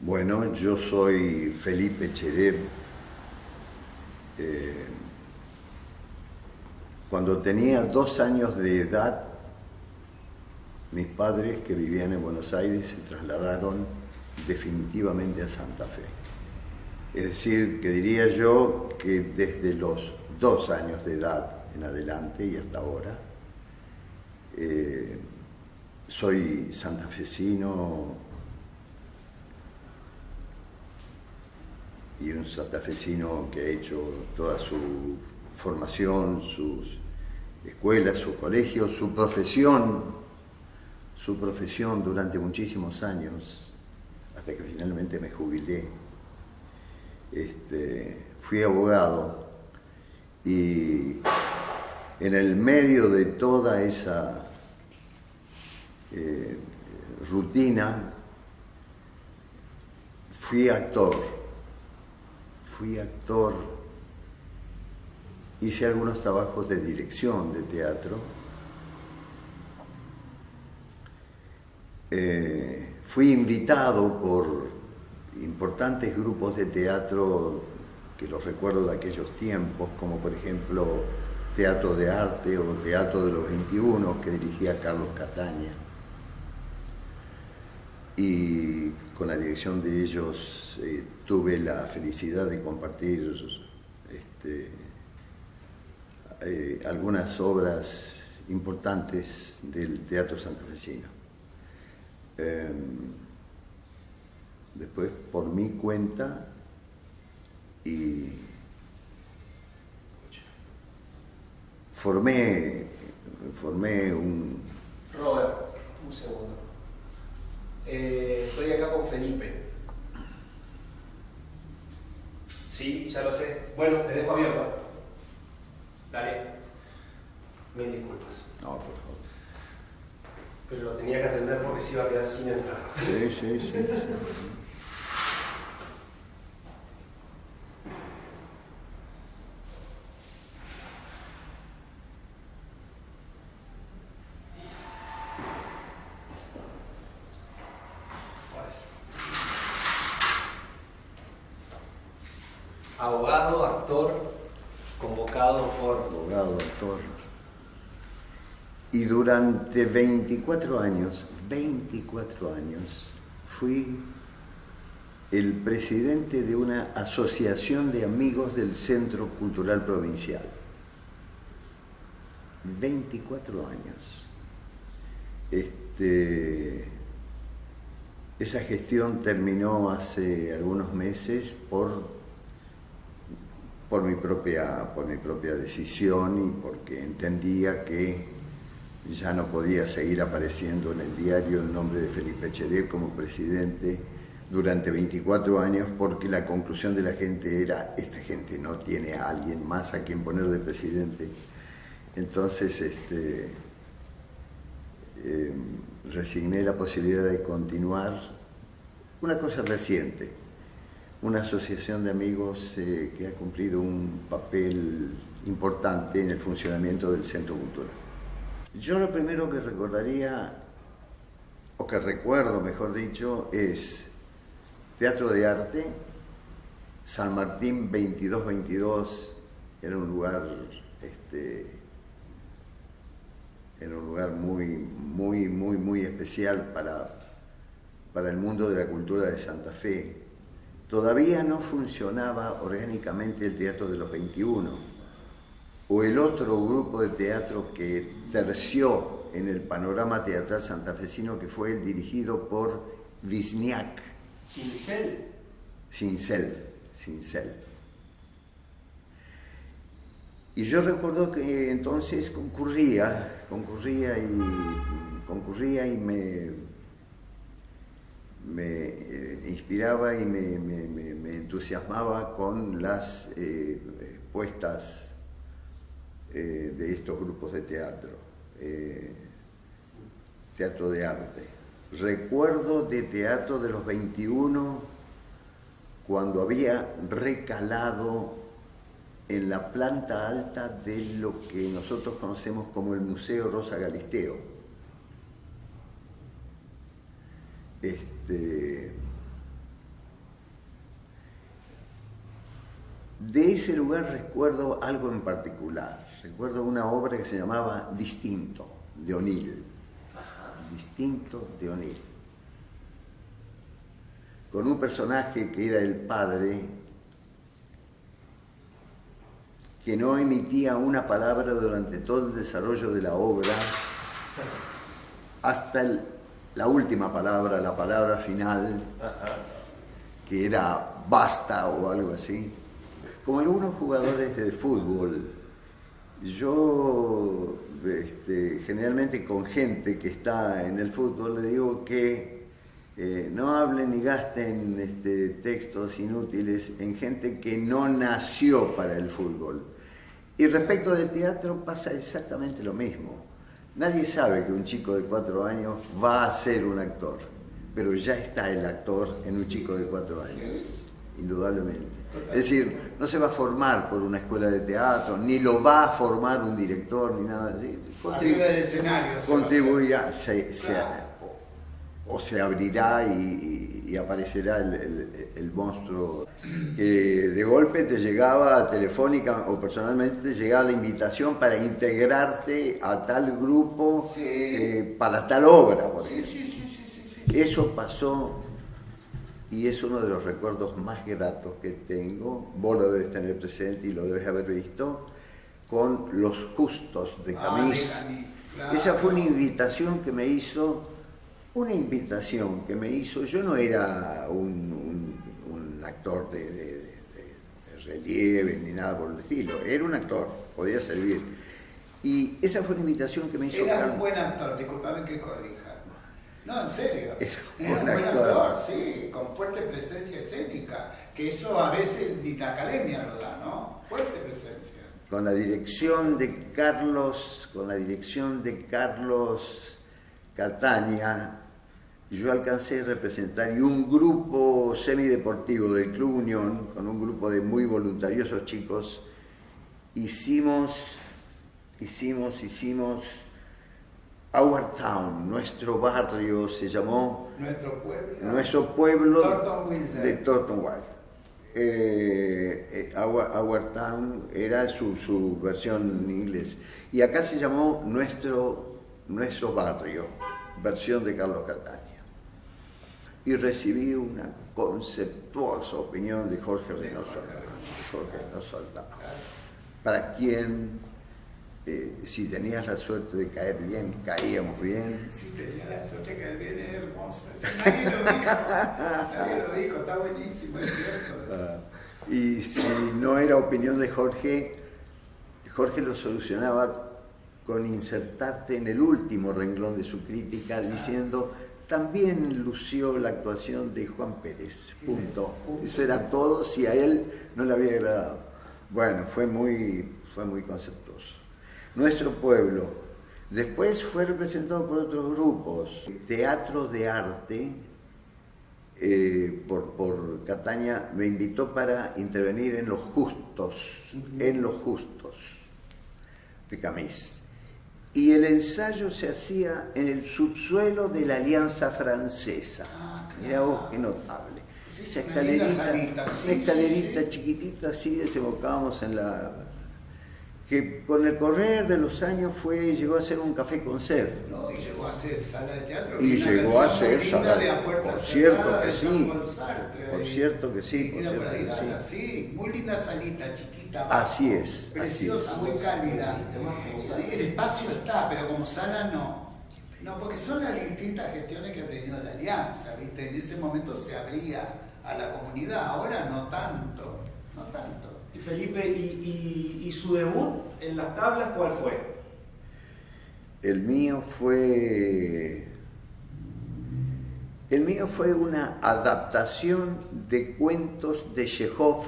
Bueno, yo soy Felipe Cheré. Cuando tenía 2 años de edad, mis padres, que vivían en Buenos Aires, se trasladaron definitivamente a Santa Fe. Es decir, que diría yo que desde los 2 años de edad en adelante y hasta ahora, soy santafesino y un santafesino que ha hecho toda su formación, sus escuelas, su colegio, su profesión durante muchísimos años, hasta que finalmente me jubilé. Fui abogado y en el medio de toda esa rutina fui actor, hice algunos trabajos de dirección de teatro, fui invitado por importantes grupos de teatro que los recuerdo de aquellos tiempos, como por ejemplo Teatro de Arte o Teatro de los 21, que dirigía Carlos Cataña. Y con la dirección de ellos tuve la felicidad de compartir algunas obras importantes del teatro santafesino. Después, por mi cuenta, y formé un... Robert, un segundo. Estoy acá con Felipe. Sí, ya lo sé. Bueno, te dejo abierto. Dale. Mil disculpas. No, por favor. Pero lo tenía que atender porque se iba a quedar sin entrar. Sí. Abogado, actor, convocado por... Abogado, actor. Y durante 24 años, fui el presidente de una asociación de amigos del Centro Cultural Provincial. 24 años. Esa gestión terminó hace algunos meses por mi propia decisión y porque entendía que ya no podía seguir apareciendo en el diario el nombre de Felipe Cheré como presidente durante 24 años, porque la conclusión de la gente era: esta gente no tiene a alguien más a quien poner de presidente. Entonces resigné la posibilidad de continuar una cosa reciente, una asociación de amigos que ha cumplido un papel importante en el funcionamiento del Centro Cultural. Yo lo primero que recordaría, o que recuerdo mejor dicho, es Teatro de Arte, San Martín 2222, era un lugar muy especial para el mundo de la cultura de Santa Fe. Todavía no funcionaba orgánicamente el Teatro de los 21, o el otro grupo de teatro que terció en el panorama teatral santafesino, que fue el dirigido por Wisniak. Sincel. Y yo recuerdo que entonces concurría y me inspiraba y me entusiasmaba con las puestas de estos grupos de teatro, Teatro de Arte. Recuerdo de Teatro de los 21 cuando había recalado en la planta alta de lo que nosotros conocemos como el Museo Rosa Galisteo. De ese lugar recuerdo algo en particular. Recuerdo una obra que se llamaba Distinto, de O'Neill. Distinto, de O'Neill. Con un personaje que era el padre, que no emitía una palabra durante todo el desarrollo de la obra, hasta la última palabra, la palabra final, que era basta o algo así. Como algunos jugadores de fútbol, yo generalmente con gente que está en el fútbol le digo que no hablen ni gasten textos inútiles en gente que no nació para el fútbol. Y respecto del teatro pasa exactamente lo mismo. Nadie sabe que un chico de 4 años va a ser un actor, pero ya está el actor en un chico de 4 años, indudablemente. Es decir, no se va a formar por una escuela de teatro, ni lo va a formar un director, ni nada así. Arriba del escenario. Contribuirá, o se abrirá y aparecerá el monstruo que de golpe te llegaba telefónica o personalmente te llegaba la invitación para integrarte a tal grupo, para tal obra, por ejemplo. Sí. Eso pasó y es uno de los recuerdos más gratos que tengo. Vos lo debes tener presente y lo debes haber visto con Los Justos de Camus. Claro. Esa fue una invitación que me hizo. Yo no era un actor de relieve ni nada por el estilo, era un actor, podía servir. Y esa fue una invitación que me hizo. Era un buen actor, disculpame que corrija. No, en serio. Era un buen actor, sí, con fuerte presencia escénica, que eso a veces ni la academia lo da, ¿no? Fuerte presencia. Con la dirección de Carlos Catania, yo alcancé a representar, y un grupo semideportivo del Club Unión, con un grupo de muy voluntariosos chicos, hicimos Our Town, nuestro barrio se llamó... Nuestro pueblo de Thornton Wilde. Our Town era su versión en inglés. Y acá se llamó Nuestro Barrio, versión de Carlos Catania. Y recibí una conceptuosa opinión de Jorge Reynoso Aldama, para quien, si tenías la suerte de caer bien, caíamos bien. Si tenía la suerte de caer bien, es hermoso. Nadie lo dijo, está buenísimo, es cierto. Y si no era opinión de Jorge lo solucionaba con insertarte en el último renglón de su crítica, diciendo: también lució la actuación de Juan Pérez, punto. Eso era todo si a él no le había agradado. Bueno, fue muy conceptuoso. Nuestro pueblo. Después fue representado por otros grupos. Teatro de Arte, por Catania, me invitó para intervenir en Los Justos, de Camus. Y el ensayo se hacía en el subsuelo de la Alianza Francesa. Mirá vos, qué notable. Esa escalerita chiquitita, así desembocábamos en la... que con el correr de los años llegó a ser un café concert. No, y llegó a ser sala de teatro. Y llegó a ser sala de teatro. Por cierto que sí. Por cierto que sí. Sí, muy linda salita, chiquita. Así es. Preciosa, muy cálida. El espacio está, pero como sala no. No, porque son las distintas gestiones que ha tenido la Alianza, ¿viste? En ese momento se abría a la comunidad, ahora no tanto. Y Felipe, ¿y su debut en las tablas cuál fue? El mío fue una adaptación de cuentos de Chekhov,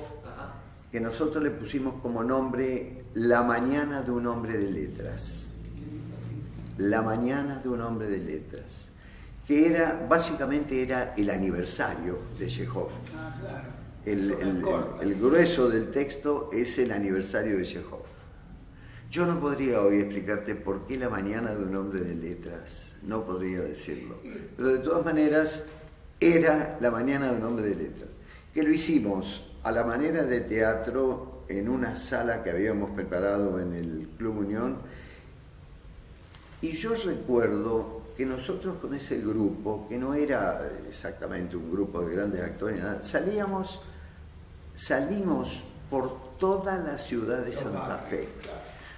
que nosotros le pusimos como nombre La mañana de un hombre de letras. La mañana de un hombre de letras, que básicamente era el aniversario de Chekhov. Claro. El grueso del texto es el aniversario de Chekhov. Yo no podría hoy explicarte por qué La mañana de un hombre de letras, no podría decirlo, pero de todas maneras era La mañana de un hombre de letras, que lo hicimos a la manera de teatro en una sala que habíamos preparado en el Club Unión. Y yo recuerdo que nosotros con ese grupo, que no era exactamente un grupo de grandes actores, nada, salimos por toda la ciudad de Santa Fe.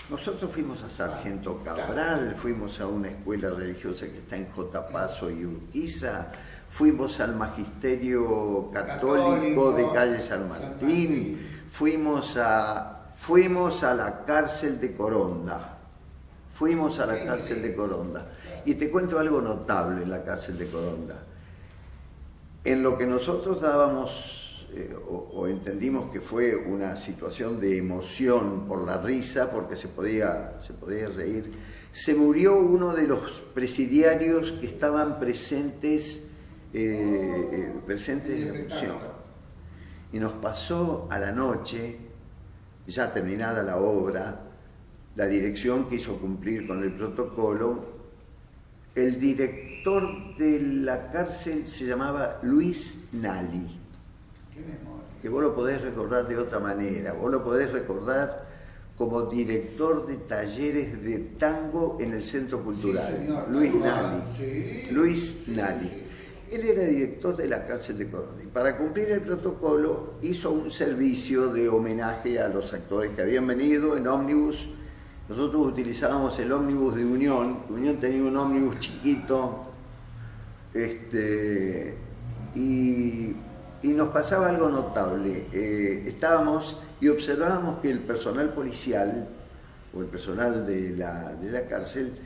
Nosotros fuimos a Sargento Cabral, fuimos a una escuela religiosa que está en J. Paso y Urquiza, fuimos al Magisterio Católico de calle San Martín, fuimos a la cárcel de Coronda. Y te cuento algo notable en la cárcel de Coronda. En lo que nosotros dábamos o entendimos que fue una situación de emoción por la risa, porque se podía reír, se murió uno de los presidiarios que estaban presentes en la función. Y nos pasó a la noche, ya terminada la obra, la dirección quiso cumplir con el protocolo. El director de la cárcel se llamaba Luis Nali. Qué memoria. Que vos lo podés recordar de otra manera. Vos lo podés recordar como director de talleres de tango en el Centro Cultural. Sí, señor. Luis Nali. Sí. Luis Nali. Sí. Él era director de la cárcel de Coronda y para cumplir el protocolo hizo un servicio de homenaje a los actores que habían venido en ómnibus. Nosotros utilizábamos el ómnibus de Unión. Unión tenía un ómnibus chiquito, y nos pasaba algo notable. Estábamos y observábamos que el personal policial o el personal de la cárcel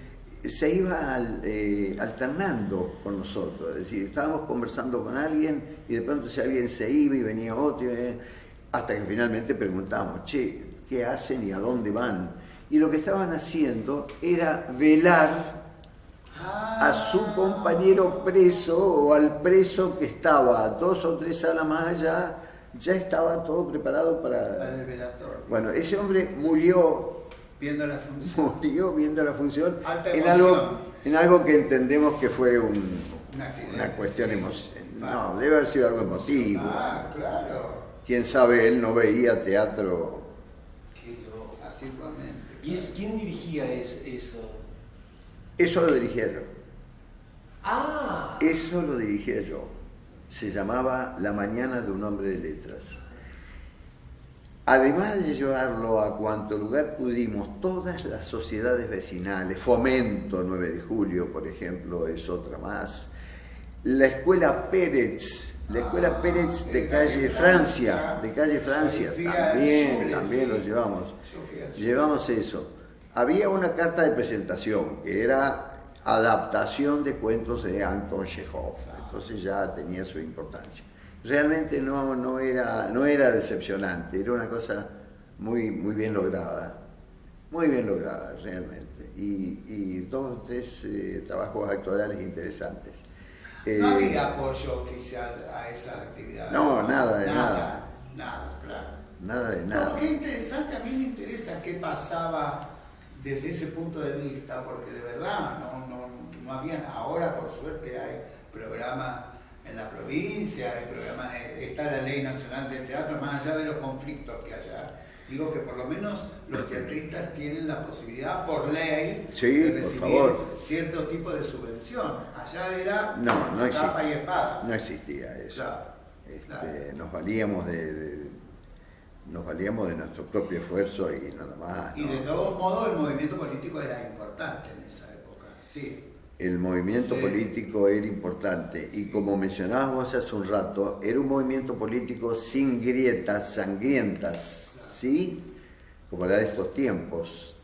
se iba alternando con nosotros. Es decir, estábamos conversando con alguien y de pronto si alguien se iba y venía otro, hasta que finalmente preguntábamos, che, ¿qué hacen y a dónde van? Y lo que estaban haciendo era velar a su compañero preso o al preso que estaba 2 o 3 salas más allá. Ya estaba todo preparado para el velatorio. Bueno, ese hombre murió Viendo la función. viendo la función Alta en algo que entendemos que fue Un accidente, una cuestión sí. No, debe haber sido algo emotivo. Claro. Quién sabe, él no veía teatro. Qué loco. Asiduamente. ¿Y quién dirigía eso? Eso lo dirigía yo. ¡Ah! Eso lo dirigía yo. Se llamaba La Mañana de un Hombre de Letras. Además de llevarlo a cuanto lugar pudimos, todas las sociedades vecinales, Fomento 9 de Julio, por ejemplo, es otra más, la Escuela Pérez, de calle Francia, también lo llevamos. Llevamos eso. Había una carta de presentación que era adaptación de cuentos de Anton Chekhov, entonces ya tenía su importancia. Realmente no era decepcionante, era una cosa muy bien lograda realmente, y 2 o 3 trabajos actorales interesantes. No había apoyo oficial a esa actividad. No, nada de nada. Nada, claro. Nada de nada. No, qué interesante, a mí me interesa qué pasaba desde ese punto de vista, porque de verdad no habían, ahora por suerte hay programas en la provincia, hay programas, está la Ley Nacional de Teatro, más allá de los conflictos que haya. Digo que por lo menos los teatristas tienen la posibilidad por ley de recibir cierto tipo de subvención. Allá era capa y espada. No existía eso. Claro. Nos valíamos de nuestro propio esfuerzo y nada más. Y de todos modos el movimiento político era importante en esa época, sí. El movimiento político era importante y como mencionábamos hace un rato, era un movimiento político sin grietas sangrientas, ¿sí? Como la de estos tiempos.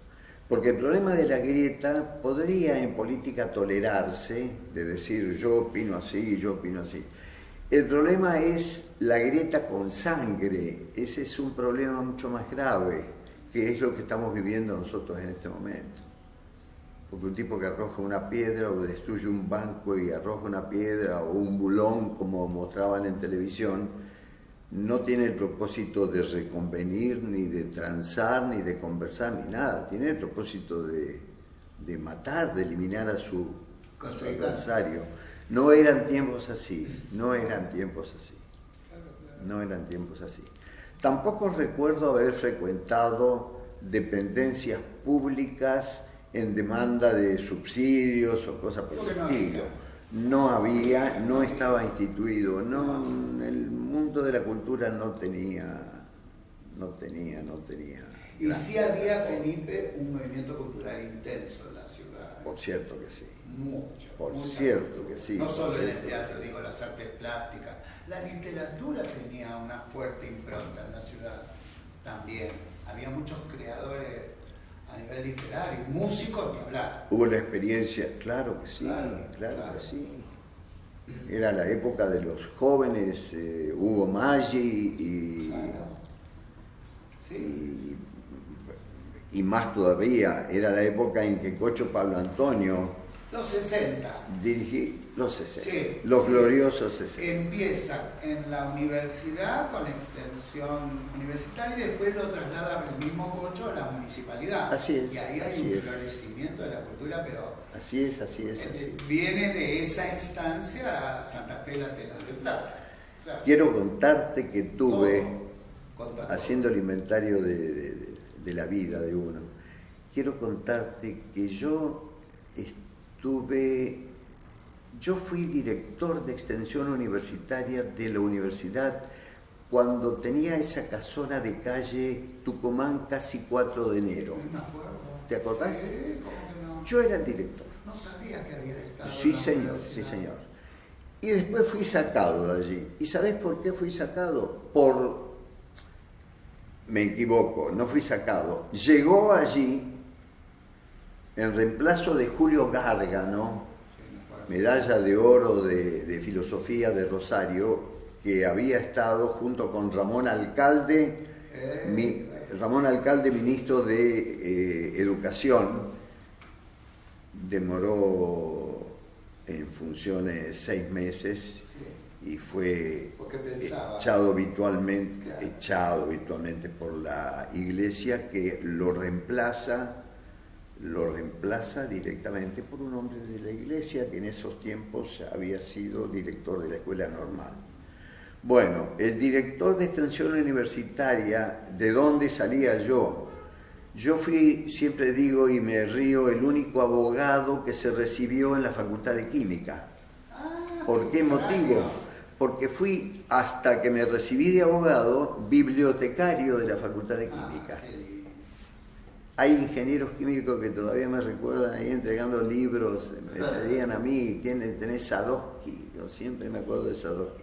Porque el problema de la grieta podría en política tolerarse, de decir yo opino así, yo opino así. El problema es la grieta con sangre. Ese es un problema mucho más grave, que es lo que estamos viviendo nosotros en este momento. Porque un tipo que arroja una piedra o destruye un banco y arroja una piedra o un bulón, como mostraban en televisión, no tiene el propósito de reconvenir, ni de transar, ni de conversar, ni nada. Tiene el propósito de matar, de eliminar a su adversario. No eran tiempos así. Tampoco recuerdo haber frecuentado dependencias públicas en demanda de subsidios o cosas por el estilo. No había, no estaba instituido, no, el mundo de la cultura no tenía. Y sí había, Felipe, un movimiento cultural intenso en la ciudad. Por cierto que sí. Mucho. Por cierto que sí. No solo en el teatro, digo, las artes plásticas. La literatura tenía una fuerte impronta en la ciudad también. Había muchos creadores a nivel literario, músicos ni hablar. Hubo la experiencia, claro que sí, claro que sí. Era la época de los jóvenes, Hugo Maggi y más todavía, era la época en que Cocho Pablo Antonio, los 60. Dirigí los 60, sí, los gloriosos 60. Empieza en la universidad con extensión universitaria y después lo traslada el mismo Cocho a la municipalidad. Así es. Y ahí hay un florecimiento de la cultura, pero así es. Viene de esa instancia a Santa Fe la Tela de Plata. Claro. Quiero contarte que tuve, haciendo el inventario de la vida de uno, quiero contarte que yo fui director de extensión universitaria de la universidad cuando tenía esa casona de calle Tucumán, casi 4 de enero. No me acuerdo. ¿Te acordás? Sí, ¿cómo que no? Yo era el director. No sabía que había estado. Sí, señor. Y después fui sacado de allí. ¿Y sabés por qué fui sacado? Me equivoco, no fui sacado. Llegó allí en reemplazo de Julio Gárgano, medalla de oro de filosofía de Rosario, que había estado junto con Ramón Alcalde, ministro de Educación. Demoró en funciones 6 meses y fue echado habitualmente por la Iglesia, que lo reemplaza directamente por un hombre de la Iglesia que en esos tiempos había sido director de la Escuela Normal. Bueno, el director de extensión universitaria, ¿de dónde salía yo? Yo fui, siempre digo y me río, el único abogado que se recibió en la Facultad de Química. ¿Por qué motivo? Porque fui, hasta que me recibí de abogado, bibliotecario de la Facultad de Química. Hay ingenieros químicos que todavía me recuerdan ahí entregando libros, me pedían a mí, tenés Sadowski, yo siempre me acuerdo de Sadowski,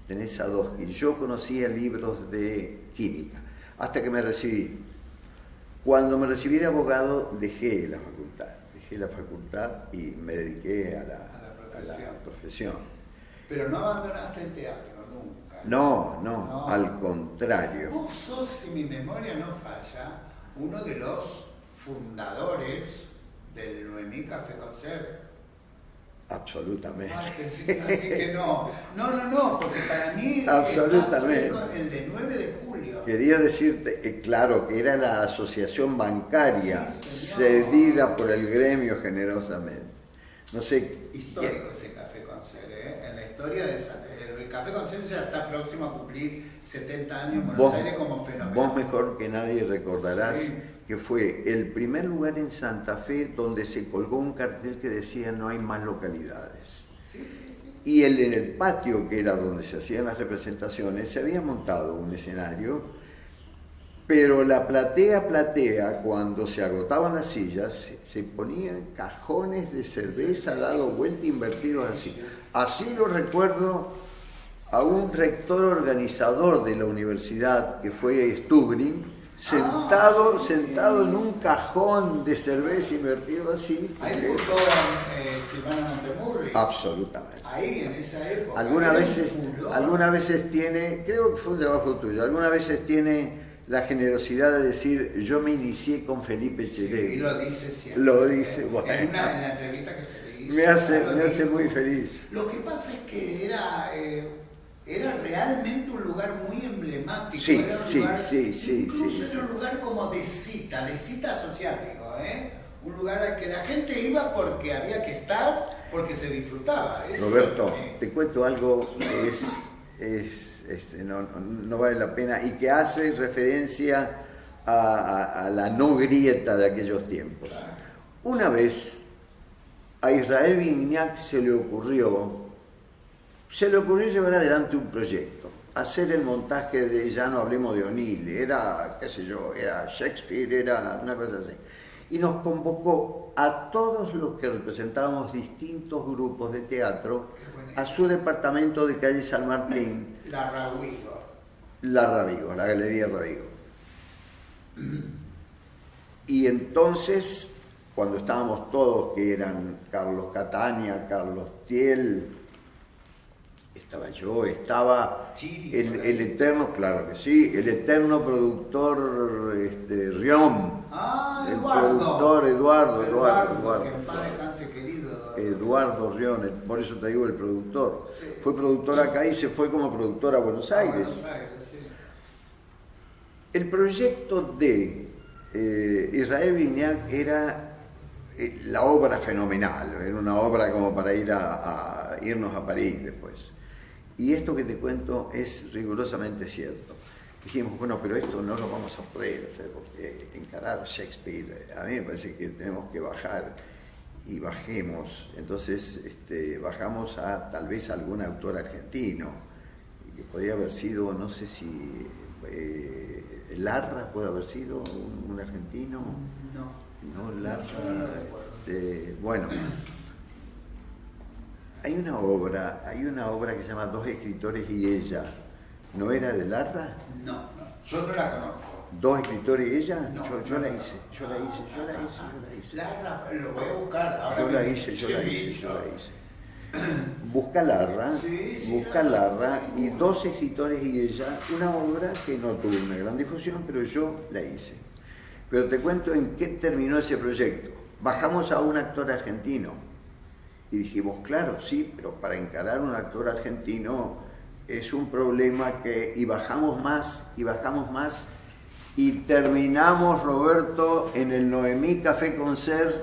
tenés Sadowski. Yo conocía libros de química, hasta que me recibí. Cuando me recibí de abogado dejé la facultad y me dediqué a la profesión. Pero no abandonaste el teatro nunca. No, al contrario. Vos sos, si mi memoria no falla, uno de los fundadores del Noemí Café Concert. Absolutamente. Así que no, porque para mí absolutamente. El de 9 de julio. Quería decirte, claro, que era la asociación bancaria, cedida por el gremio generosamente. No sé. Histórico ese Café Concert, ¿eh? En la historia el Café Concert ya está próximo a cumplir 70 años en Buenos Aires como fenómeno. Vos mejor que nadie recordarás que fue el primer lugar en Santa Fe donde se colgó un cartel que decía no hay más localidades. Y en el patio, que era donde se hacían las representaciones, se había montado un escenario, pero la platea, cuando se agotaban las sillas, se ponían cajones de cerveza dado vuelta, invertidos así. Así lo recuerdo a un rector organizador de la universidad, que fue Stubrin, sentado en un cajón de cerveza invertido así. Ahí debutó Silvana Montemurri. Absolutamente. Ahí, en esa época. Algunas veces tiene, creo que fue un trabajo tuyo, algunas veces tiene la generosidad de decir, yo me inicié con Felipe Cheré. Y lo dice siempre. Lo dice, bueno. En la entrevista que se le hizo. Me hace muy feliz. Lo que pasa es que era realmente un lugar muy emblemático. Sí. Incluso era un lugar como de cita asociático, ¿eh? Un lugar al que la gente iba porque había que estar, porque se disfrutaba. Roberto, te cuento algo que es no vale la pena, y que hace referencia a la no grieta de aquellos tiempos. Una vez a Israel Vignac se le ocurrió llevar adelante un proyecto, hacer el montaje de, ya no hablemos de O'Neill, era, qué sé yo, era Shakespeare, era una cosa así. Y nos convocó a todos los que representábamos distintos grupos de teatro a su departamento de calle San Martín. La Ravigo. La Galería Ravigo. Y entonces, cuando estábamos todos, que eran Carlos Catania, Carlos Thiel, estaba yo, estaba el eterno, claro que sí, el eterno productor Riom. Ah, el Eduardo. productor Eduardo. Que en paz descanse, querido Eduardo Riom, por eso te digo el productor. Sí. Fue productor acá y se fue como productor a Buenos Aires. Buenos Aires, sí. El proyecto de Israel Vignac era la obra fenomenal, era una obra como para irnos a París después. Y esto que te cuento es rigurosamente cierto. Dijimos, bueno, pero esto no lo vamos a poder hacer, porque encarar Shakespeare, a mí me parece que tenemos que bajar, y bajemos. Entonces bajamos a tal vez algún autor argentino, que podría haber sido, no sé si Larra puede haber sido un argentino. No, Larra. Bueno. Hay una obra que se llama Dos escritores y ella. ¿No era de Larra? No, yo no la conozco. ¿Dos escritores y ella? No, yo la hice. Larra, lo voy a buscar. Ahora Yo la hice. Busca Larra, y Dos escritores y ella, una obra que no tuvo una gran difusión, pero yo la hice. Pero te cuento en qué terminó ese proyecto. Bajamos a un actor argentino. Y dijimos, claro, sí, pero para encarar un actor argentino es un problema y bajamos más, y terminamos, Roberto, en el Noemí Café Concert,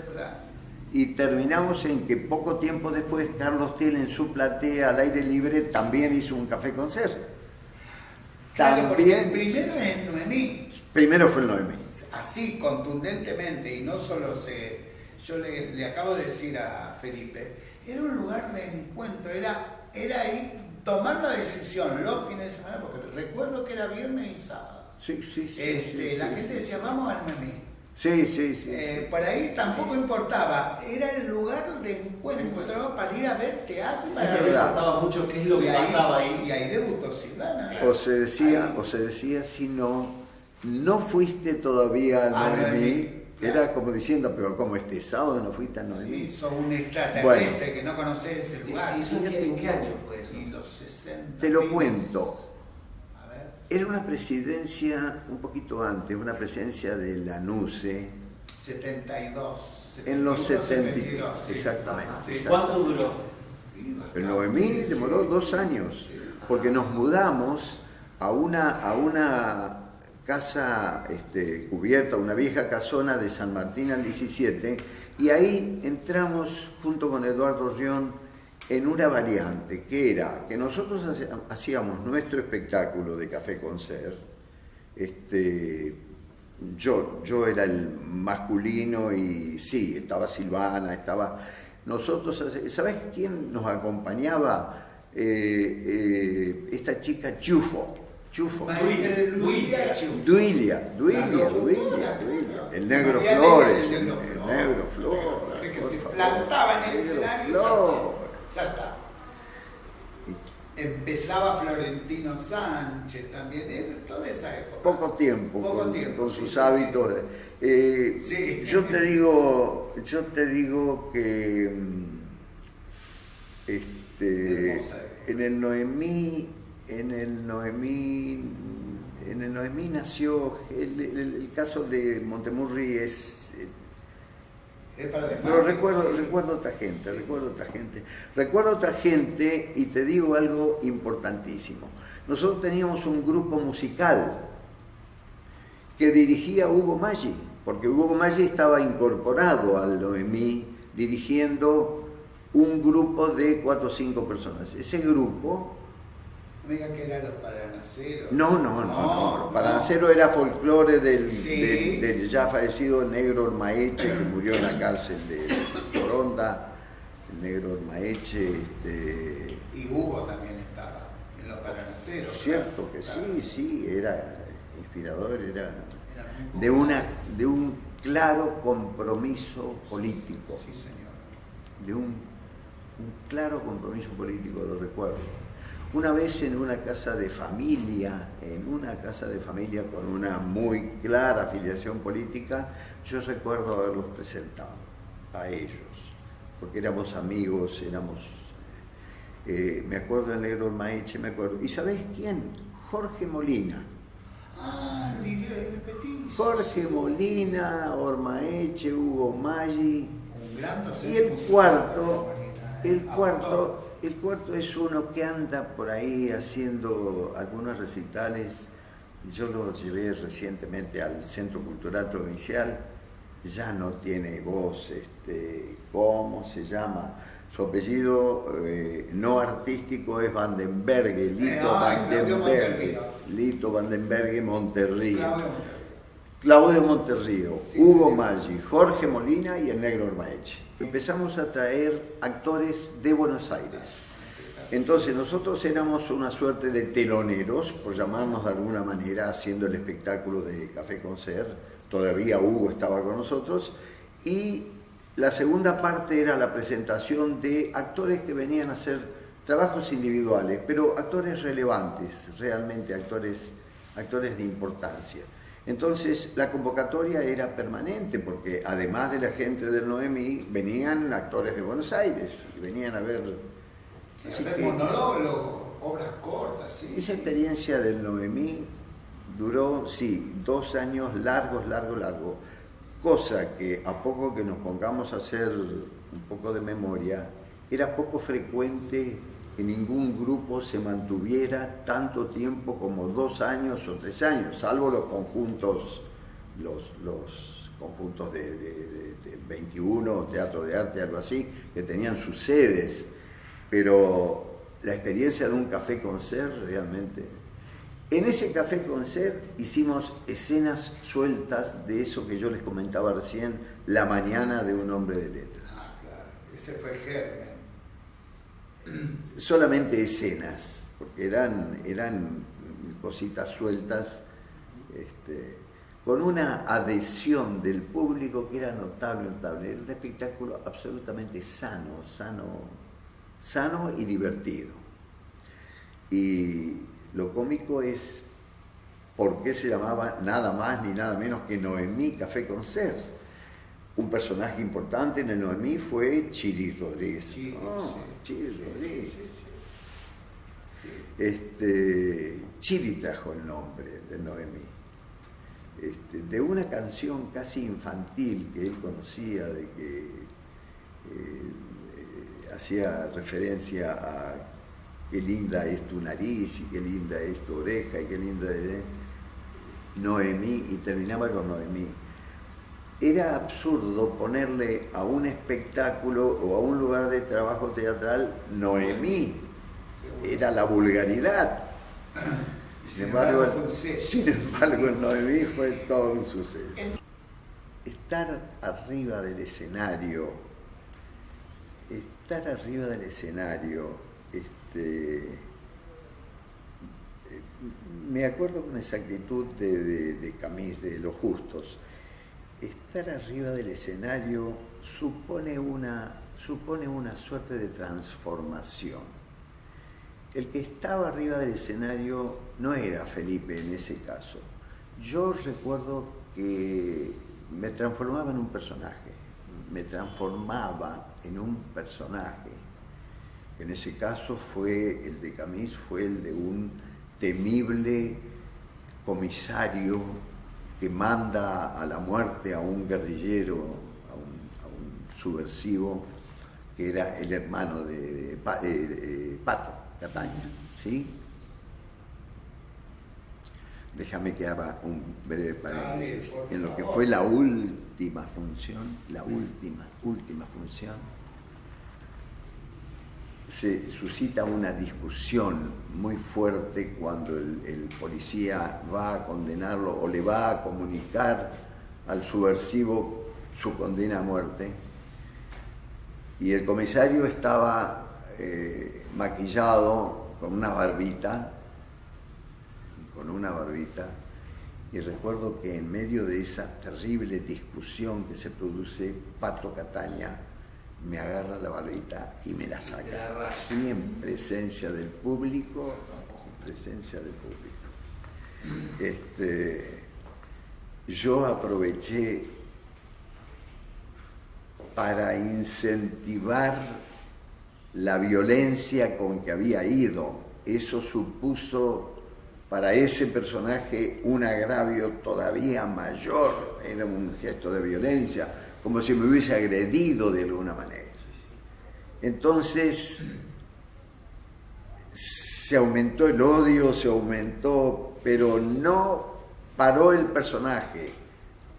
y terminamos en que poco tiempo después Carlos Thiel en su platea al aire libre también hizo un Café Concert. Claro, porque el primero es en Noemí. Primero fue el Noemí. Así, contundentemente, y no solo yo le acabo de decir a Felipe, era un lugar de encuentro, era ahí tomar la decisión los fines de semana, porque recuerdo que era viernes y sábado. Sí. La gente decía, vamos al Noemí. Sí. Por ahí tampoco importaba, era el lugar de encuentro para ir a ver teatro. O sea, que me importaba mucho qué es lo que pasaba ahí. Y ahí debutó Silvana. Claro. O se decía, si no fuiste todavía al Noemí. Claro. Era como diciendo, pero como este sábado no fuiste a Noemí. Sí, sos un extraterrestre que no conoces ese lugar. ¿En qué año fue eso? En los 60. Te lo cuento. A ver. Era una presidencia un poquito antes, una presidencia de Lanuse. 72. En los 72, sí. exactamente. Sí. ¿Cuánto duró? El Noemí demoró 2 años, porque nos mudamos a una casa cubierta, una vieja casona de San Martín al 17, y ahí entramos junto con Eduardo Riom en una variante, que era que nosotros hacíamos nuestro espectáculo de Café Concert. Yo era el masculino y sí, estaba Silvana, nosotros, ¿sabes quién nos acompañaba? Esta chica Chufo. Duilia. El Negro Flores. Que se plantaba en el escenario. Ya está. Empezaba Florentino Sánchez también, toda esa época. Poco tiempo, con sus hábitos. Sí. Yo te digo que en el Noemí nació el caso de Montemurri pero recuerdo otra gente y te digo algo importantísimo. Nosotros teníamos un grupo musical que dirigía Hugo Maggi, porque Hugo Maggi estaba incorporado al Noemí dirigiendo un grupo de 4 o 5 personas. Ese grupo No me digas que eran los paranaceros. No. Los paranaceros era folclore Sí. del ya fallecido Negro Ormaeche, que murió en la cárcel de Toronda. El Negro Ormaeche. Y Hugo también estaba en los paranaceros. Cierto que claro. sí, era inspirador, era Eran muy populares. de un claro compromiso político. Sí, señor. De un claro compromiso político, lo recuerdo. Una vez en una casa de familia con una muy clara afiliación política, yo recuerdo haberlos presentado a ellos, porque éramos amigos, me acuerdo del Negro Ormaeche, me acuerdo. ¿Y sabés quién? Jorge Molina. Ah, el petiso. Jorge Molina, Ormaeche, Hugo Maggi. Un gran docente Y el musical, cuarto es uno que anda por ahí haciendo algunos recitales. Yo lo llevé recientemente al Centro Cultural Provincial. Ya no tiene voz, ¿cómo se llama? Su apellido no artístico es Vandenbergue, Lito Vandenbergue Monterrío. Claudio Monterrío, Sí, Hugo sí. Maggi, Jorge Molina y el Negro Ormaeche. Empezamos a traer actores de Buenos Aires. Entonces nosotros éramos una suerte de teloneros, por llamarnos de alguna manera, haciendo el espectáculo de Café Concert. Todavía Hugo estaba con nosotros. Y la segunda parte era la presentación de actores que venían a hacer trabajos individuales, pero actores relevantes, realmente actores de importancia. Entonces la convocatoria era permanente porque además de la gente del Noemí venían actores de Buenos Aires y venían a ver. Así Hacer que monólogos, obras cortas, sí. esa experiencia del Noemí duró, sí, 2 años largos, cosa que a poco que nos pongamos a hacer un poco de memoria, era poco frecuente que ningún grupo se mantuviera tanto tiempo como 2 años o 3 años, salvo los conjuntos de 21, Teatro de Arte, algo así, que tenían sus sedes, pero la experiencia de un Café Concert realmente. En ese Café Concert hicimos escenas sueltas de eso que yo les comentaba recién, La mañana de un hombre de letras. Ah, claro. Ese fue el germen. Solamente escenas, porque eran cositas sueltas, con una adhesión del público que era notable. Era un espectáculo absolutamente sano y divertido. Y lo cómico es por qué se llamaba nada más ni nada menos que Noemí Café Concert. Un personaje importante en el Noemí fue Chiri Rodríguez. Chiri, Chiri Rodríguez. Sí. Chiri trajo el nombre de Noemí. De una canción casi infantil que él conocía, de que hacía referencia a qué linda es tu nariz y qué linda es tu oreja y qué linda es Noemí, y terminaba con Noemí. Era absurdo ponerle a un espectáculo o a un lugar de trabajo teatral Noemí. Era la vulgaridad. Sin embargo, el Noemí fue todo un suceso. Estar arriba del escenario, me acuerdo con exactitud de Camis, de Los Justos. Estar arriba del escenario supone una suerte de transformación. El que estaba arriba del escenario no era Felipe en ese caso. Yo recuerdo que me transformaba en un personaje. En ese caso fue el de Camis, fue el de un temible comisario que manda a la muerte a un guerrillero, a un subversivo, que era el hermano de Pato Cataña, ¿sí? Déjame que haga un breve paréntesis. En lo que fue la última función, se suscita una discusión muy fuerte cuando el policía va a condenarlo o le va a comunicar al subversivo su condena a muerte. Y el comisario estaba maquillado con una barbita, y recuerdo que en medio de esa terrible discusión que se produce, Pato Catania me agarra la barbita y me la saca, así en presencia del público, Yo aproveché para incentivar la violencia con que había ido. Eso supuso para ese personaje un agravio todavía mayor, era un gesto de violencia, como si me hubiese agredido de alguna manera. Entonces se aumentó el odio, pero no paró el personaje,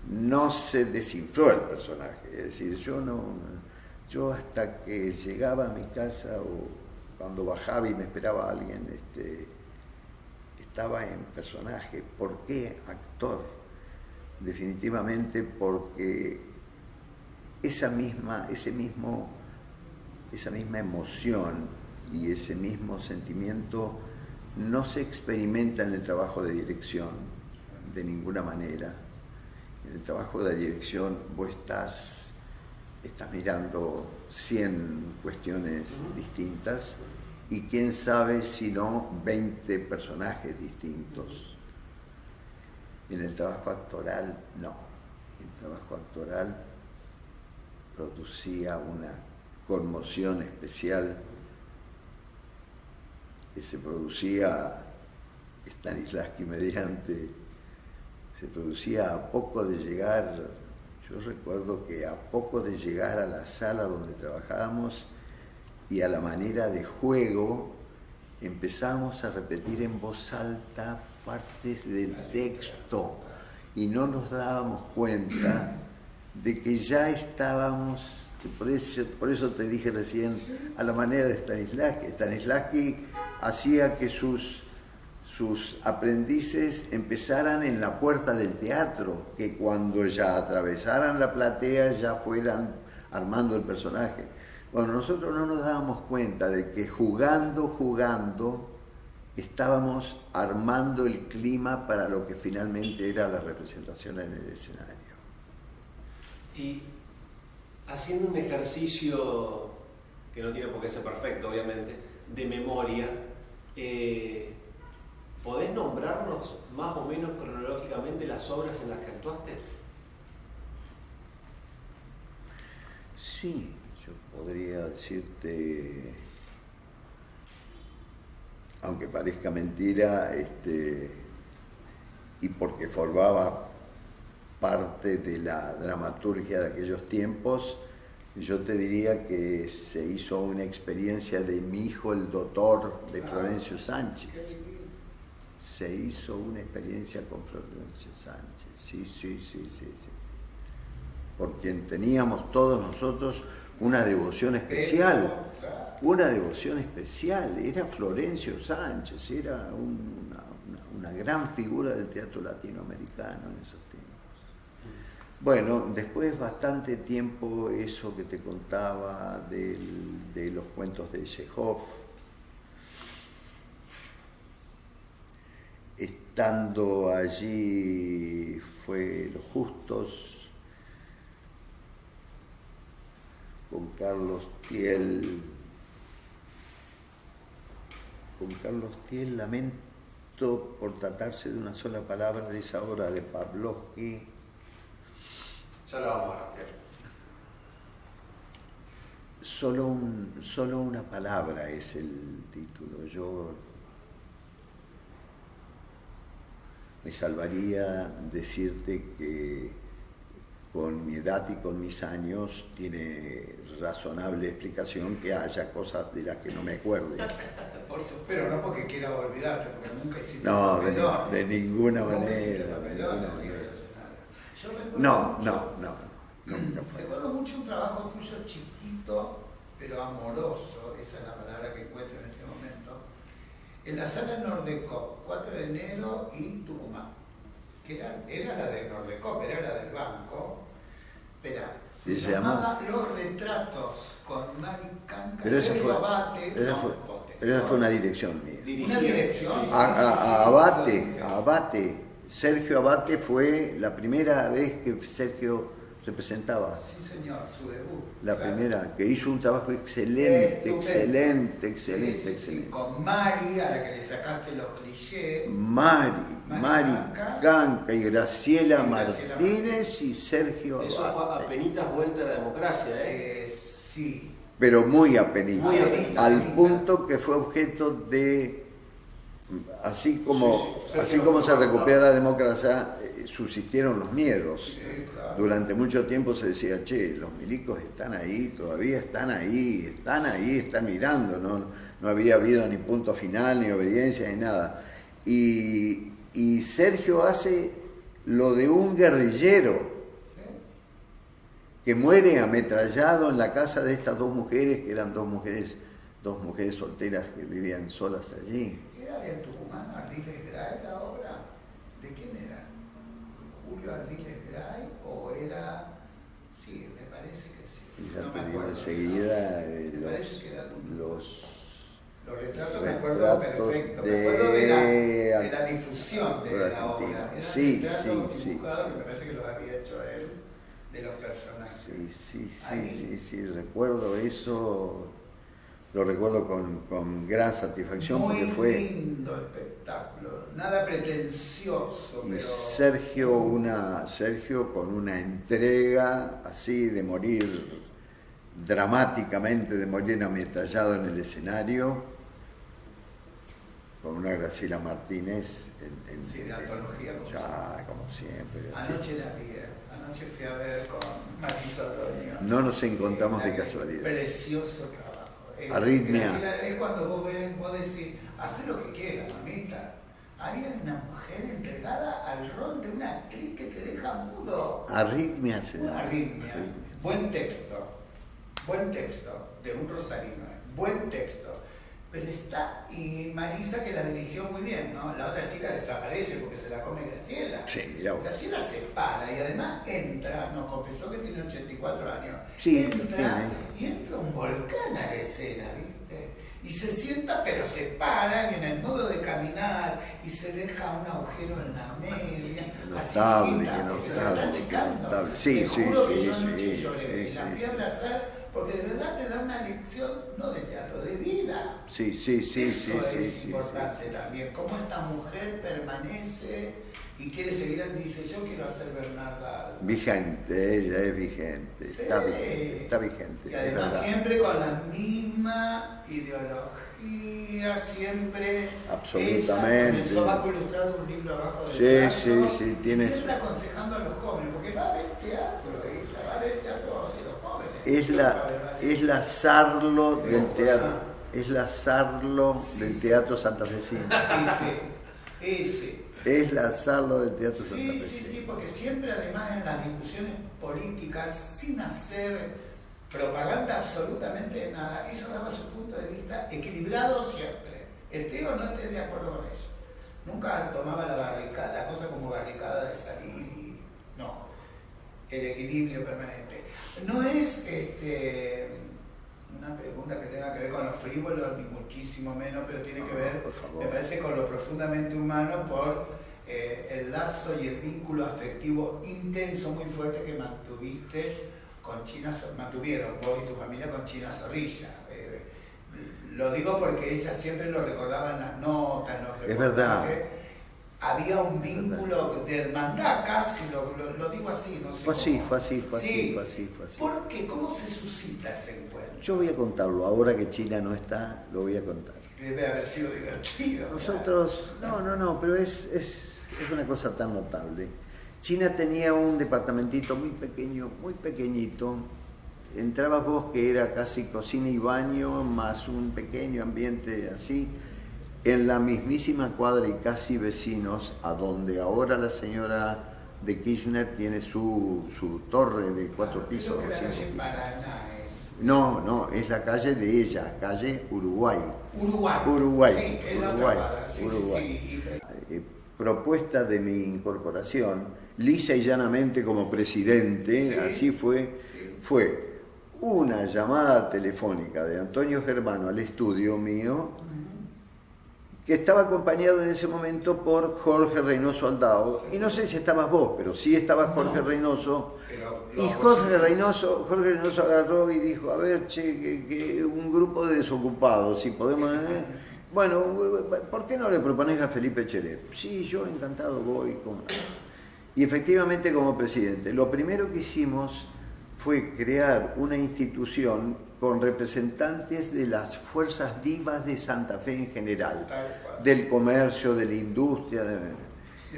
no se desinfló el personaje. Es decir, yo hasta que llegaba a mi casa o cuando bajaba y me esperaba alguien, estaba en personaje. ¿Por qué actor? Definitivamente porque esa misma emoción y ese mismo sentimiento no se experimenta en el trabajo de dirección de ninguna manera. En el trabajo de dirección vos estás mirando 100 cuestiones distintas y quién sabe si no 20 personajes distintos. En el trabajo actoral no. El trabajo actoral producía una conmoción especial que se producía Stanislavski mediante, se producía a poco de llegar. Yo recuerdo que a poco de llegar a la sala donde trabajábamos y a la manera de juego empezamos a repetir en voz alta partes del texto y no nos dábamos cuenta de que ya estábamos, por eso te dije recién, a la manera de Stanislavski. Stanislavski hacía que sus aprendices empezaran en la puerta del teatro, que cuando ya atravesaran la platea ya fueran armando el personaje. Bueno, nosotros no nos dábamos cuenta de que jugando, estábamos armando el clima para lo que finalmente era la representación en el escenario. Y haciendo un ejercicio que no tiene por qué ser perfecto, obviamente, de memoria, ¿podés nombrarnos más o menos cronológicamente las obras en las que actuaste? Sí, yo podría decirte, aunque parezca mentira, y porque formaba parte de la dramaturgia de aquellos tiempos, yo te diría que se hizo una experiencia de Mi hijo el doctor de Florencio Sánchez. Se hizo una experiencia con Florencio Sánchez, sí. Por quien teníamos todos nosotros una devoción especial. Era Florencio Sánchez, era una gran figura del teatro latinoamericano en esos tiempos. Bueno, después bastante tiempo eso que te contaba de los cuentos de Chekhov. Estando allí fue Los Justos, con Carlos Thiel. Lamento por tratarse de una sola palabra de esa obra de Pavlovsky. Ya la vamos a rastrear. Solo una palabra es el título. Yo me salvaría decirte que con mi edad y con mis años tiene razonable explicación que haya cosas de las que no me acuerde. Por supuesto. Pero no porque quiera olvidarte, porque nunca hiciste no, papelón. de ninguna manera. No, nunca fue. Recuerdo mucho un trabajo tuyo chiquito pero amoroso, esa es la palabra que encuentro en este momento, en la sala Nordecop, 4 de enero y Tucumán, que era la de Nordecop, era la del banco, se llamaba Los Retratos, con Mari Canca, Sergio Abate. Esa fue una dirección mía. Una dirección. Abate. Sergio Abate fue la primera vez que Sergio representaba. Sí, señor, su debut. La primera, que hizo un trabajo excelente. Con Mari, a la que le sacaste los clichés. Mari Canca y Graciela Martínez y Sergio Abate. Eso fue apenitas vuelta a la democracia, Sí. Pero muy apenitas, al punto que fue objeto de, así como se recupera la democracia, subsistieron los miedos. Sí, claro. Durante mucho tiempo se decía, los milicos están ahí, todavía están ahí, están mirando, no había habido ni punto final, ni obediencia, ni nada. Y Sergio hace lo de un guerrillero que muere ametrallado en la casa de estas dos mujeres, que eran dos mujeres solteras que vivían solas allí. ¿Era de Tucumán, Ardiles Gray la obra? ¿De quién era? ¿Julio Ardiles Gray o era...? Sí, me parece que sí. Y ya no te me digo acuerdo. enseguida Los retratos me acuerdo perfecto, me acuerdo de la difusión de la obra. Eran retratos dibujados que me parece que los había hecho él, de los personajes. Sí, recuerdo eso, lo recuerdo con gran satisfacción. Muy porque fue lindo espectáculo, nada pretencioso, y pero... Sergio con una entrega así de morir dramáticamente, de morir ametrallado en el escenario, con una Graciela Martínez de antología, como siempre. Anoche fui a ver con Marisa Ordóñez. No nos encontramos de casualidad. Precioso trabajo. Arritmia. Es cuando vos decís, haz lo que quieras, mamita. Hay una mujer entregada al rol de una actriz que te deja mudo. Arritmia. Buen texto, de un rosarino, buen texto. Pero y Marisa, que la dirigió muy bien, ¿no? La otra chica desaparece porque se la come Graciela. Sí, mirá vos. Graciela se para y además nos confesó que tiene 84 años. Sí, y entra un volcán a la escena, ¿viste? Y se sienta, pero se para y en el modo de caminar y se deja un agujero en la media. Notable, se está achicando. Sí, juro que yo anoche lloré. La fui a abrazar porque de verdad te da una lección, no de teatro, de vida. Sí. Eso es importante también. Cómo esta mujer permanece y quiere seguir, dice, yo quiero hacer Bernarda. Vigente, ella es vigente, Sí. está vigente. Y además siempre con la misma ideología, siempre. Absolutamente. Ella, con el sobaco ilustrado, un libro abajo del brazo, sí, tiene siempre aconsejando a los jóvenes, porque va a haber teatro, ella va a ver teatro de los jóvenes. Es la Sarlo del teatro. Es la Sarlo del teatro santafesino. Es la Sarlo del teatro santafesino. Sí, porque siempre además en las discusiones políticas, sin hacer propaganda absolutamente de nada, ella daba su punto de vista equilibrado siempre. El Teo no esté de acuerdo con ella. Nunca tomaba la cosa como barricada de salir no. El equilibrio permanente. No es una pregunta que tenga que ver con lo frívolo, ni muchísimo menos, pero tiene que ver, me parece, con lo profundamente humano por el lazo y el vínculo afectivo intenso, muy fuerte que mantuvieron vos y tu familia con China Zorrilla. Lo digo porque ella siempre lo recordaba en las notas, en los reportajes. Es verdad. Había un vínculo de hermandad casi, lo digo así, no sé. Fue así. ¿Por qué? ¿Cómo se suscita ese encuentro? Yo voy a contarlo, ahora que China no está, lo voy a contar. Debe haber sido divertido. Nosotros, no, pero es una cosa tan notable. China tenía un departamentito muy pequeñito. Entrabas vos, que era casi cocina y baño, más un pequeño ambiente así, en la mismísima cuadra y casi vecinos a donde ahora la señora de Kirchner tiene su torre de 4 pisos. Creo que la calle Paraná es No, es la calle de ella, calle Uruguay. Uruguay. Sí, es la otra Uruguay. cuadra. Sí, Uruguay. sí. Propuesta de mi incorporación, lisa y llanamente como presidente, Sí. así fue, Sí. fue una llamada telefónica de Antonio Germano al estudio mío, que estaba acompañado en ese momento por Jorge Reynoso Aldao, y no sé si estabas vos, pero sí estaba Jorge Reynoso, y Jorge Reynoso agarró y dijo, a ver, che, que un grupo de desocupados, si podemos... Bueno, ¿por qué no le propones a Felipe Cherep? Sí, yo encantado voy. Y efectivamente como presidente, lo primero que hicimos fue crear una institución con representantes de las fuerzas vivas de Santa Fe en general, del comercio, de la industria, de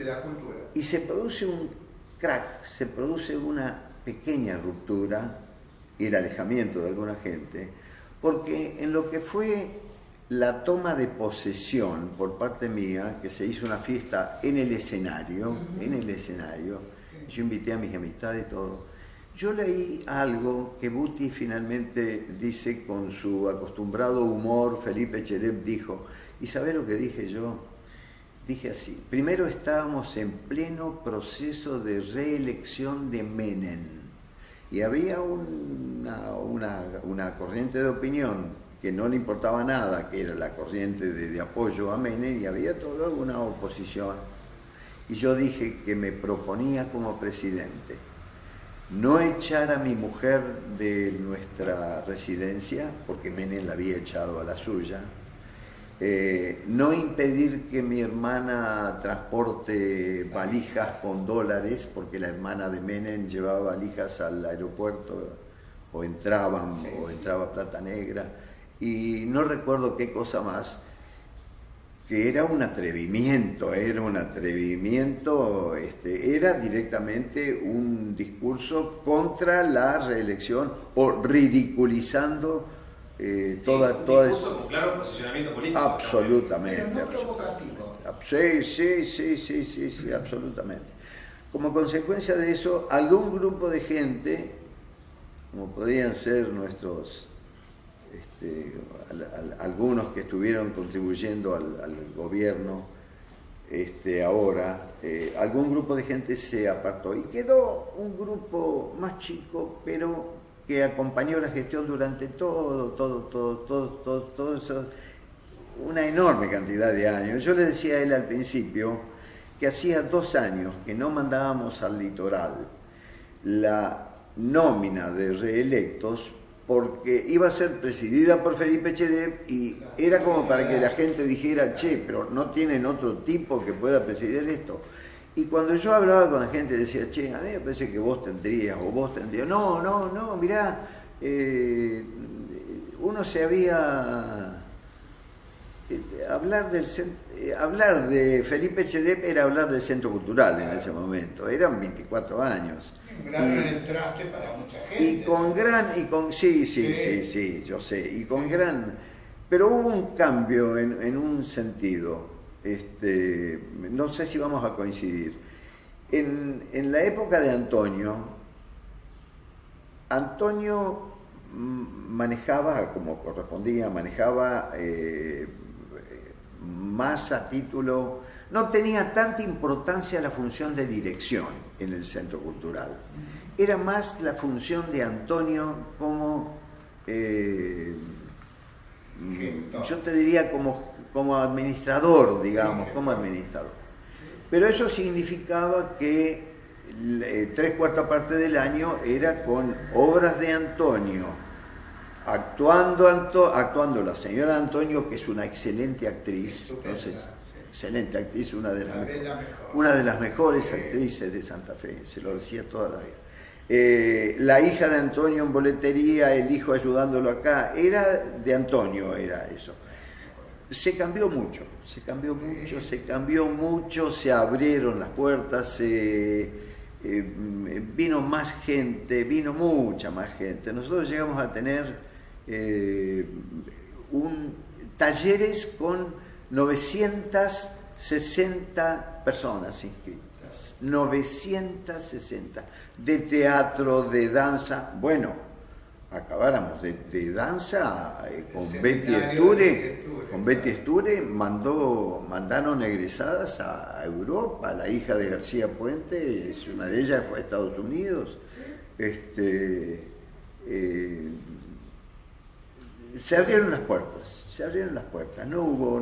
la cultura. Y se produce un crack, se produce una pequeña ruptura y el alejamiento de alguna gente, porque en lo que fue la toma de posesión por parte mía, que se hizo una fiesta en el escenario, yo invité a mis amistades y todo, yo leí algo que Buti finalmente dice con su acostumbrado humor, Felipe Cherep dijo, ¿y sabés lo que dije yo? Dije así, primero estábamos en pleno proceso de reelección de Menem, y había una corriente de opinión que no le importaba nada, que era la corriente de apoyo a Menem, y había toda una oposición. Y yo dije que me proponía como presidente no echar a mi mujer de nuestra residencia, porque Menem la había echado a la suya, no impedir que mi hermana transporte valijas con dólares, porque la hermana de Menem llevaba valijas al aeropuerto, o entraba plata negra, y no recuerdo qué cosa más, que era un atrevimiento, era directamente un discurso contra la reelección o ridiculizando toda un discurso con claro posicionamiento político. Absolutamente. Pero no provocativo. Sí, absolutamente. Como consecuencia de eso, algún grupo de gente, como podrían ser nuestros algunos que estuvieron contribuyendo al gobierno ahora, algún grupo de gente se apartó y quedó un grupo más chico, pero que acompañó la gestión durante todo eso, una enorme cantidad de años. Yo le decía a él al principio que hacía 2 años que no mandábamos al litoral la nómina de reelectos, porque iba a ser presidida por Felipe Cherep y era como para que la gente dijera, che, pero no tienen otro tipo que pueda presidir esto. Y cuando yo hablaba con la gente decía, che, a mí me parece que vos tendrías, no, mirá, uno se había... hablar de Felipe Cherep era hablar del Centro Cultural en ese momento, eran 24 años. Un gran entraste para mucha gente. Y con gran, sí, yo sé, y con gran, pero hubo un cambio en un sentido, no sé si vamos a coincidir. En la época de Antonio manejaba, como correspondía, más a título, no tenía tanta importancia la función de dirección en el Centro Cultural. Era más la función de Antonio como, yo te diría como administrador, digamos, como administrador. Pero eso significaba que 3/4 parte del año era con obras de Antonio, actuando la señora Antonio, que es una excelente actriz, excelente actriz, una de las mejores actrices de Santa Fe, se lo decía toda la vida. La hija de Antonio en boletería, el hijo ayudándolo acá, era de Antonio, era eso. Se cambió mucho, se abrieron las puertas, vino más gente, vino mucha más gente. Nosotros llegamos a tener talleres con 960 personas inscritas, 960, de teatro, de danza, bueno, acabáramos de danza con El Betty seminario Sture. de Sture, Con Betty Sture mandaron egresadas a Europa. La hija de García Puente, una de ellas fue a Estados Unidos. Se abrieron las puertas. No hubo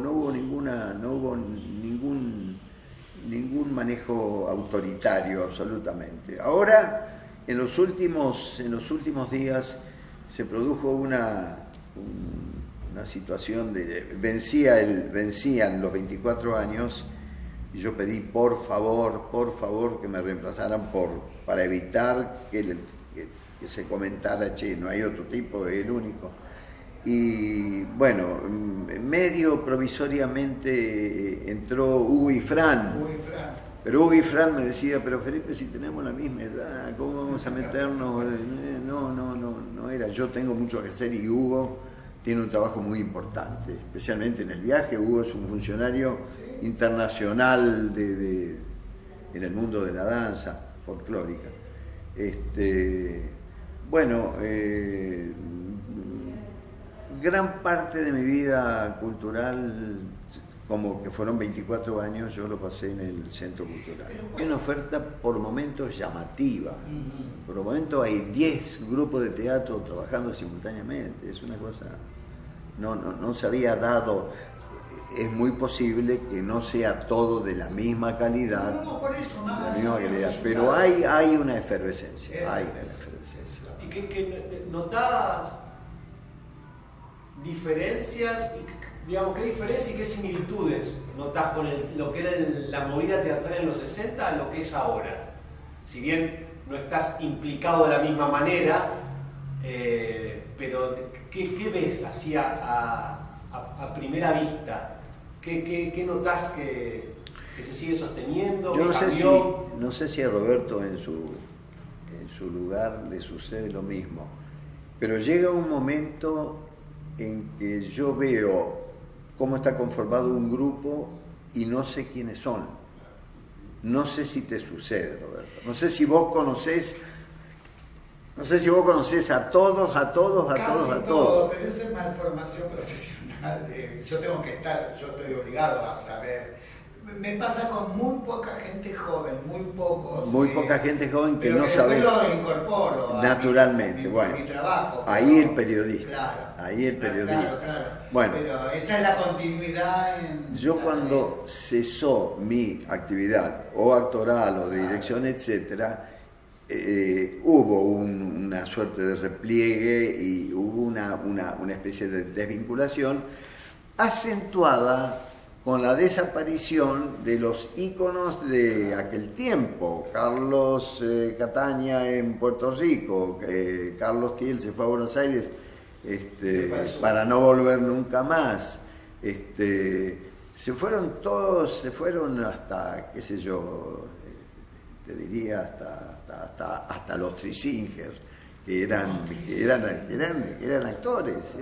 ningún manejo autoritario, absolutamente. Ahora, en los últimos días se produjo una situación vencían los 24 años y yo pedí por favor que me reemplazaran para evitar que se comentara, che, no hay otro tipo, es el único. Y bueno, medio provisoriamente entró Hugo y Fran. Pero Hugo y Fran me decía, pero Felipe, si tenemos la misma edad, ¿cómo vamos a meternos? No era. Yo tengo mucho que hacer y Hugo tiene un trabajo muy importante, especialmente en el viaje. Hugo es un funcionario internacional en el mundo de la danza folclórica. Gran parte de mi vida cultural, como que fueron 24 años, yo lo pasé en el Centro Cultural. Es una oferta por momentos llamativa. Por momentos hay 10 grupos de teatro trabajando simultáneamente. Es una cosa... No se había dado... Es muy posible que no sea todo de la misma calidad. Por eso, nada, de la misma calidad, pero hay una efervescencia. ¿Y qué notás diferencias? Digamos, ¿qué diferencias y qué similitudes notás con lo que era la movida teatral en los 60 a lo que es ahora? Si bien no estás implicado de la misma manera, pero ¿qué ves así a primera vista? ¿Qué notás que se sigue sosteniendo? Yo no sé si a Roberto en su lugar le sucede lo mismo, pero llega un momento en que yo veo cómo está conformado un grupo y no sé quiénes son. No sé si te sucede, Roberto. No sé si vos conocés a todos. Pero esa es malformación profesional. Yo estoy obligado a saber. Me pasa con muy poca gente joven, muy poca gente joven que no sabes. Yo lo incorporo naturalmente. A mi trabajo. Ahí el periodista. Claro. Bueno, pero esa es la continuidad. Yo cuando cesó mi actividad, o actoral, o de dirección, etcétera, hubo una suerte de repliegue y hubo una especie de desvinculación acentuada con la desaparición de los íconos de aquel tiempo. Carlos Cataña en Puerto Rico, Carlos Thiel se fue a Buenos Aires para no volver nunca más. Se fueron todos, hasta, qué sé yo, te diría hasta los Trisinger, que eran actores.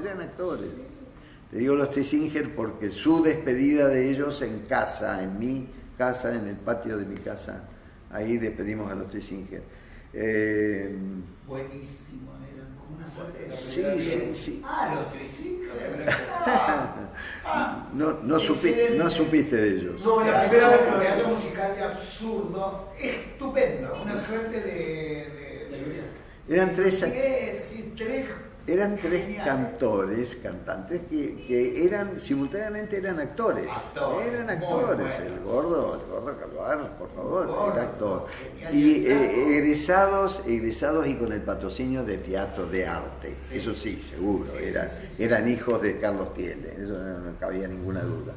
Te digo los Trisinger porque su despedida de ellos en mi casa, en el patio de mi casa, ahí despedimos a los Trisinger. Buenísimo, eran como una suerte de... Sí. Los Trisinger. No supiste de ellos. No, la primera vez que lo teatro musical de absurdo, estupendo, una suerte de Eran tres geniales. cantantes que simultáneamente eran actores. Eran actores. El gordo Calvar, por favor, era actor. Y egresados y con el patrocinio de Teatro de Arte. Sí. Eso sí, seguro. Eran hijos de Carlos Thiel, eso no cabía ninguna duda.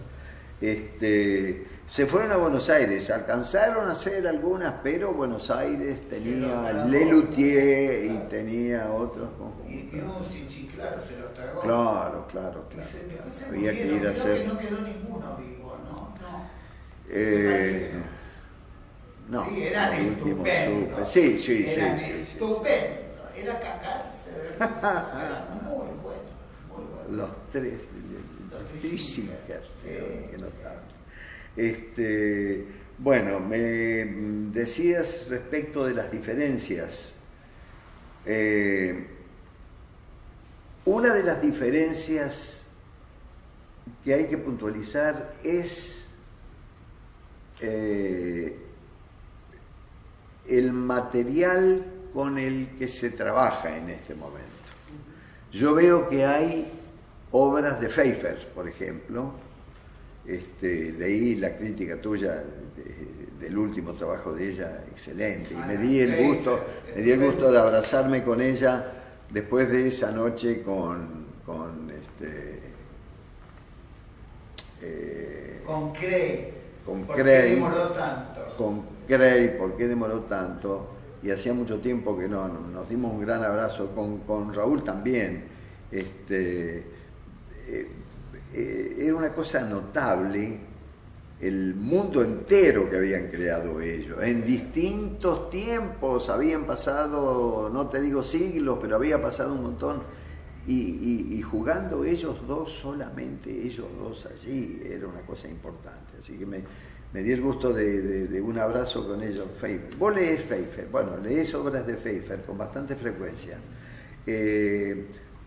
Se fueron a Buenos Aires, alcanzaron a hacer algunas, pero Buenos Aires tenía Lelutier y tenía otros conjuntos. Y Music, claro, se los tragó. Claro. Había que ir a hacer... Que no quedó ninguno vivo, ¿no? No, sí, eran estupendos. Sí. Estupendos. Era cagarse de risa. Era muy bueno. Los tres Trisinger, que no estaban. Bueno, me decías respecto de las diferencias. Una de las diferencias que hay que puntualizar es el material con el que se trabaja en este momento. Yo veo que hay obras de Pfeiffer, por ejemplo. Leí la crítica tuya del último trabajo de ella, excelente, y me di el gusto de abrazarme con ella después de esa noche con Cray. Con ¿Por qué Cray. demoró tanto? Con Cray, ¿por qué demoró tanto? Y hacía mucho tiempo que no, nos dimos un gran abrazo, con Raúl también. Era una cosa notable el mundo entero que habían creado ellos. En distintos tiempos habían pasado, no te digo siglos, pero había pasado un montón. Y jugando ellos dos, solamente ellos dos allí, era una cosa importante. Así que me di el gusto de un abrazo con ellos. Pfeiffer. Vos lees Pfeiffer, bueno, lees obras de Pfeiffer con bastante frecuencia.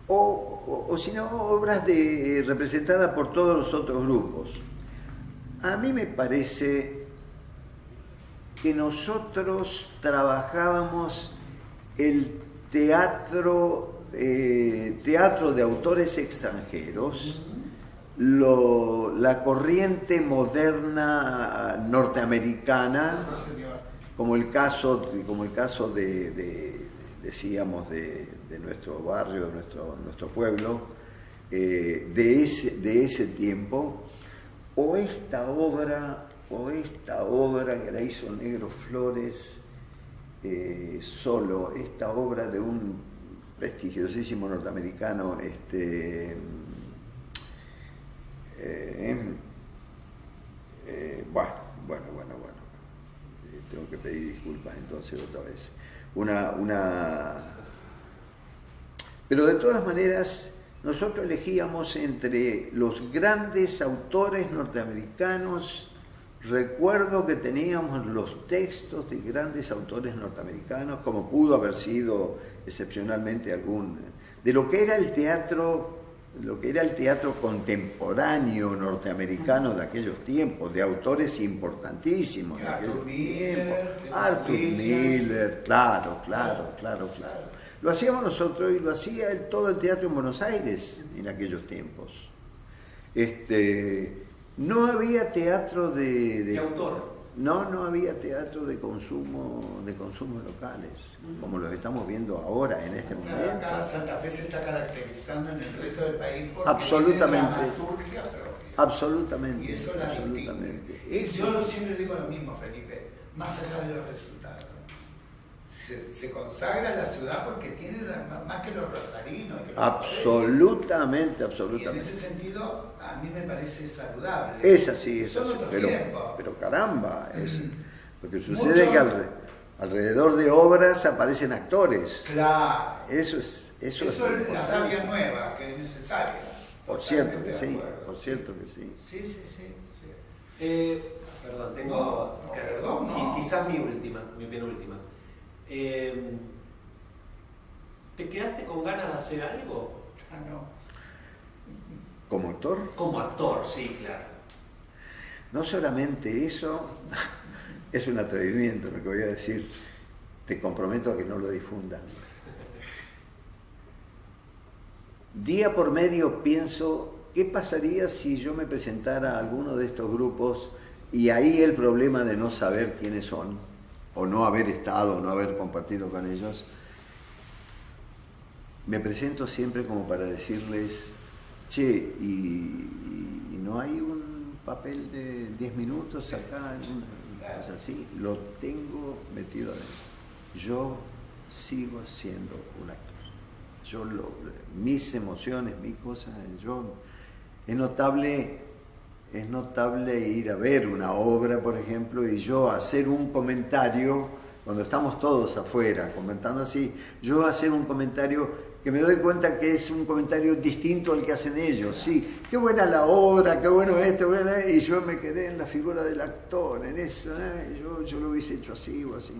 O si no, obras representadas por todos los otros grupos. A mí me parece que nosotros trabajábamos el teatro de autores extranjeros, la corriente moderna norteamericana, como el caso decíamos, de nuestro barrio, de nuestro pueblo, de ese tiempo, o esta obra que la hizo Negro Flores solo, esta obra de un prestigiosísimo norteamericano, bueno, tengo que pedir disculpas entonces otra vez. Pero de todas maneras, nosotros elegíamos entre los grandes autores norteamericanos. Recuerdo que teníamos los textos de grandes autores norteamericanos, como pudo haber sido excepcionalmente de lo que era el teatro contemporáneo norteamericano de aquellos tiempos, de autores importantísimos de aquellos tiempos. Arthur Miller, claro. Lo hacíamos nosotros y lo hacía todo el teatro en Buenos Aires en aquellos tiempos. No había teatro de autor. No había teatro de consumos locales, como los estamos viendo ahora en este momento. Acá Santa Fe se está caracterizando en el resto del país porque Absolutamente. tiene dramaturgia propia. Absolutamente. Y eso la absolutamente. Yo siempre digo lo mismo, Felipe, más allá de los resultados. Se consagra la ciudad porque tiene más que los rosarinos. Que los absolutamente. Y en ese sentido, a mí me parece saludable. Es así, tiempos. pero caramba, lo que sucede es que alrededor de obras aparecen actores. Claro. Eso es la savia nueva, que es necesaria. Por cierto que sí. Sí. Perdón, tengo... No. Quizás mi penúltima. ¿Te quedaste con ganas de hacer algo? No. ¿Como actor? Como actor, sí, claro. No solamente eso, es un atrevimiento lo que voy a decir. Te comprometo a que no lo difundas. Día por medio pienso, ¿qué pasaría si yo me presentara a alguno de estos grupos y ahí el problema de no saber quiénes son, o no haber estado, no haber compartido con ellos? Me presento siempre como para decirles, che, y no hay un papel de 10 minutos acá, una cosa así. Lo tengo metido adentro. Yo sigo siendo un actor. Mis emociones, mis cosas, es notable ir a ver una obra, por ejemplo, y yo hacer un comentario, cuando estamos todos afuera comentando así, yo hacer un comentario que me doy cuenta que es un comentario distinto al que hacen ellos. Sí, qué buena la obra, qué bueno esto, y yo me quedé en la figura del actor, en eso, yo lo hubiese hecho así o así.